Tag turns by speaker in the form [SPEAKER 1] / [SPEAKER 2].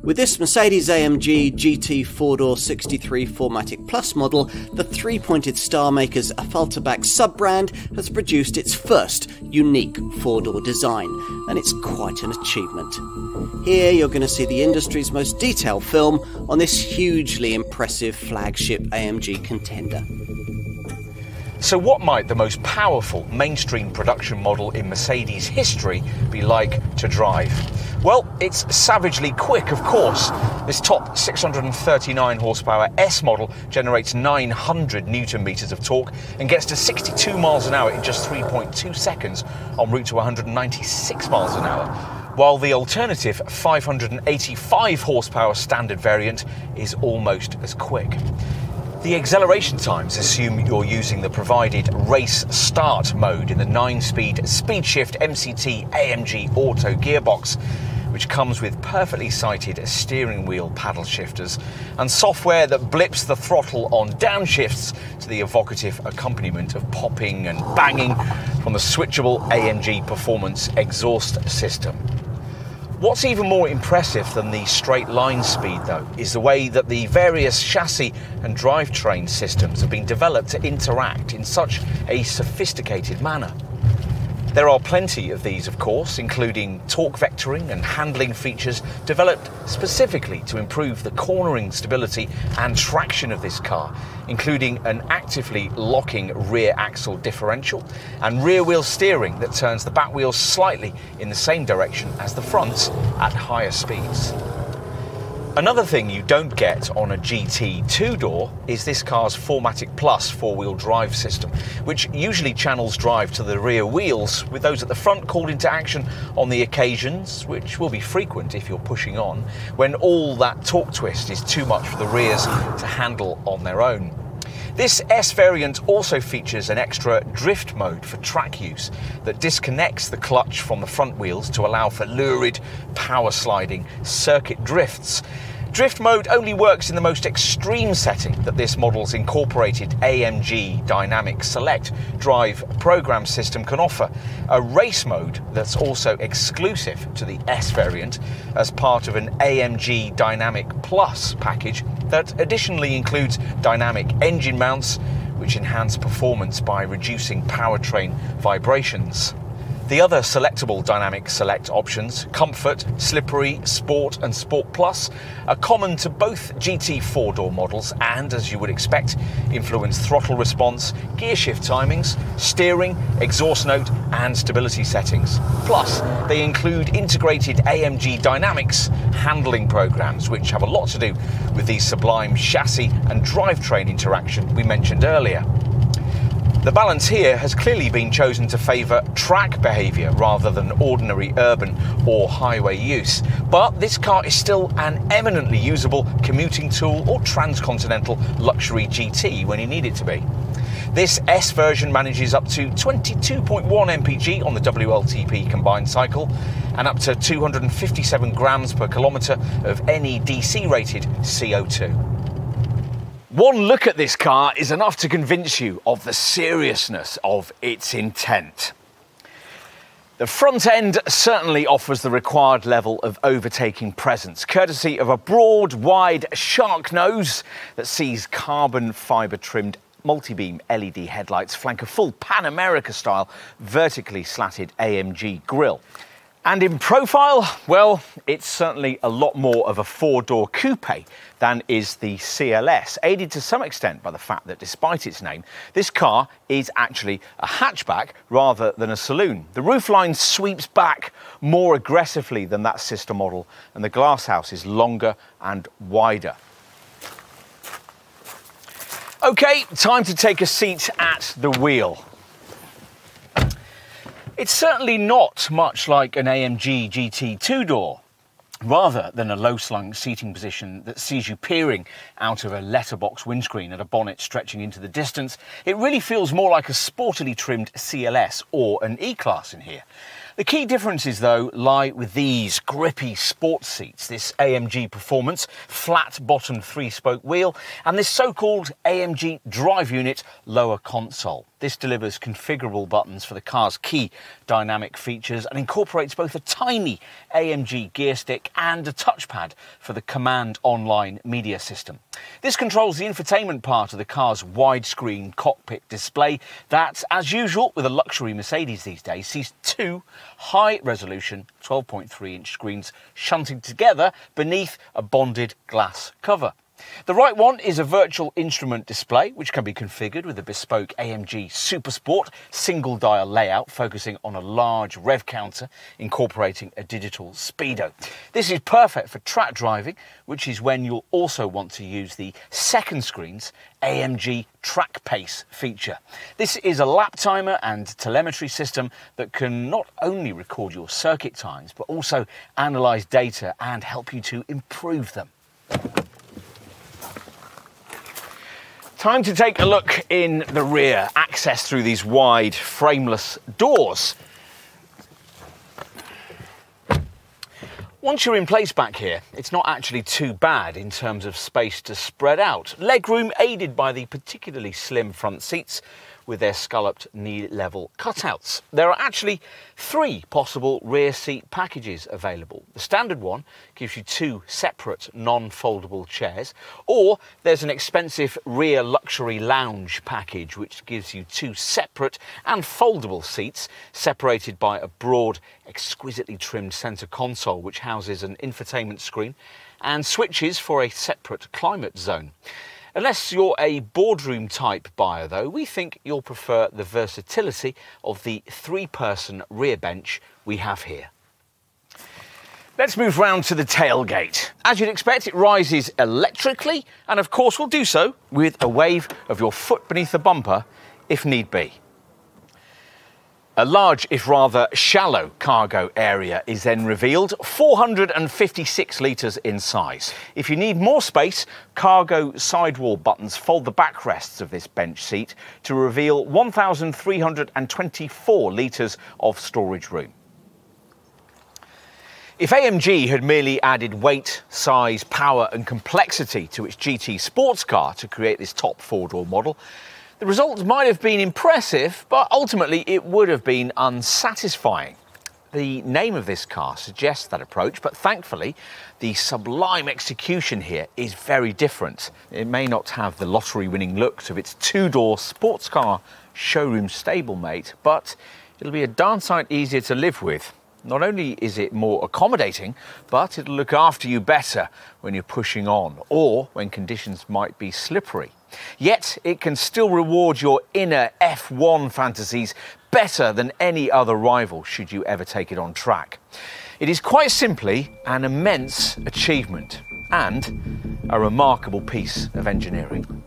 [SPEAKER 1] With this Mercedes-AMG GT 4-door 63 Plus model, the three-pointed star maker's Affalterbach sub-brand has produced its first unique four-door design, and it's quite an achievement. Here you're going to see the industry's most detailed film on this hugely impressive flagship AMG contender.
[SPEAKER 2] So what might the most powerful mainstream production model in Mercedes history be like to drive? Well, it's savagely quick, of course. This top 639 horsepower S model generates 900 Newton meters of torque and gets to 62 miles an hour in just 3.2 seconds en route to 196 miles an hour. While the alternative 585 horsepower standard variant is almost as quick. The acceleration times assume you're using the provided race start mode in the 9-speed speed shift MCT AMG Auto gearbox, which comes with perfectly sighted steering wheel paddle shifters and software that blips the throttle on downshifts to the evocative accompaniment of popping and banging from the switchable AMG performance exhaust system. What's even more impressive than the straight line speed, though, is the way that the various chassis and drivetrain systems have been developed to interact in such a sophisticated manner. There are plenty of these, of course, including torque vectoring and handling features developed specifically to improve the cornering stability and traction of this car, including an actively locking rear axle differential and rear wheel steering that turns the back wheels slightly in the same direction as the fronts at higher speeds. Another thing you don't get on a GT two-door is this car's 4MATIC Plus four-wheel drive system, which usually channels drive to the rear wheels, with those at the front called into action on the occasions, which will be frequent if you're pushing on, when all that torque twist is too much for the rears to handle on their own. This S variant also features an extra drift mode for track use that disconnects the clutch from the front wheels to allow for lurid, power-sliding circuit drifts. Drift mode only works in the most extreme setting that this model's incorporated AMG Dynamic Select drive program system can offer, a race mode that's also exclusive to the S variant as part of an AMG Dynamic Plus package that additionally includes dynamic engine mounts, which enhance performance by reducing powertrain vibrations. The other selectable Dynamic Select options, Comfort, Slippery, Sport and Sport Plus, are common to both GT 4-door models and, as you would expect, influence throttle response, gear shift timings, steering, exhaust note and stability settings. Plus, they include integrated AMG Dynamics handling programs, which have a lot to do with the sublime chassis and drivetrain interaction we mentioned earlier. The balance here has clearly been chosen to favour track behaviour rather than ordinary urban or highway use, but this car is still an eminently usable commuting tool or transcontinental luxury GT when you need it to be. This S version manages up to 22.1 mpg on the WLTP combined cycle and up to 257 grams per kilometre of NEDC rated CO2. One look at this car is enough to convince you of the seriousness of its intent. The front end certainly offers the required level of overtaking presence, courtesy of a broad, wide shark nose that sees carbon fibre trimmed multi-beam LED headlights flank a full Pan America style vertically slatted AMG grille. And in profile, well, it's certainly a lot more of a four-door coupe than is the CLS, aided to some extent by the fact that despite its name, this car is actually a hatchback rather than a saloon. The roofline sweeps back more aggressively than that sister model, and the glasshouse is longer and wider. Okay, time to take a seat at the wheel. It's certainly not much like an AMG GT two-door, rather than a low-slung seating position that sees you peering out of a letterbox windscreen at a bonnet stretching into the distance. It really feels more like a sportily trimmed CLS or an E-Class in here. The key differences, though, lie with these grippy sports seats, this AMG Performance flat-bottomed 3-spoke wheel, and this so-called AMG Drive Unit lower console. This delivers configurable buttons for the car's key dynamic features and incorporates both a tiny AMG gear stick and a touchpad for the Command Online media system. This controls the infotainment part of the car's widescreen cockpit display that, as usual with a luxury Mercedes these days, sees two high-resolution 12.3-inch screens shunting together beneath a bonded glass cover. The right one is a virtual instrument display, which can be configured with a bespoke AMG Supersport single-dial layout focusing on a large rev counter incorporating a digital speedo. This is perfect for track driving, which is when you'll also want to use the second screen's AMG Track Pace feature. This is a lap timer and telemetry system that can not only record your circuit times, but also analyse data and help you to improve them. Time to take a look in the rear, access through these wide frameless doors. Once you're in place back here, it's not actually too bad in terms of space to spread out. Legroom aided by the particularly slim front seats with their scalloped knee-level cutouts. There are actually 3 possible rear seat packages available. The standard one gives you 2 separate non-foldable chairs, or there's an expensive rear luxury lounge package which gives you 2 separate and foldable seats separated by a broad, exquisitely trimmed centre console which houses an infotainment screen and switches for a separate climate zone. Unless you're a boardroom type buyer though, we think you'll prefer the versatility of the 3-person rear bench we have here. Let's move round to the tailgate. As you'd expect, it rises electrically and of course will do so with a wave of your foot beneath the bumper if need be. A large, if rather shallow, cargo area is then revealed, 456 litres in size. If you need more space, cargo sidewall buttons fold the backrests of this bench seat to reveal 1,324 litres of storage room. If AMG had merely added weight, size, power and complexity to its GT sports car to create this top 4-door model, the results might have been impressive, but ultimately it would have been unsatisfying. The name of this car suggests that approach, but thankfully the sublime execution here is very different. It may not have the lottery-winning looks of its 2-door sports car showroom stablemate, but it'll be a darn sight easier to live with. Not only is it more accommodating, but it'll look after you better when you're pushing on or when conditions might be slippery. Yet it can still reward your inner F1 fantasies better than any other rival should you ever take it on track. It is quite simply an immense achievement and a remarkable piece of engineering.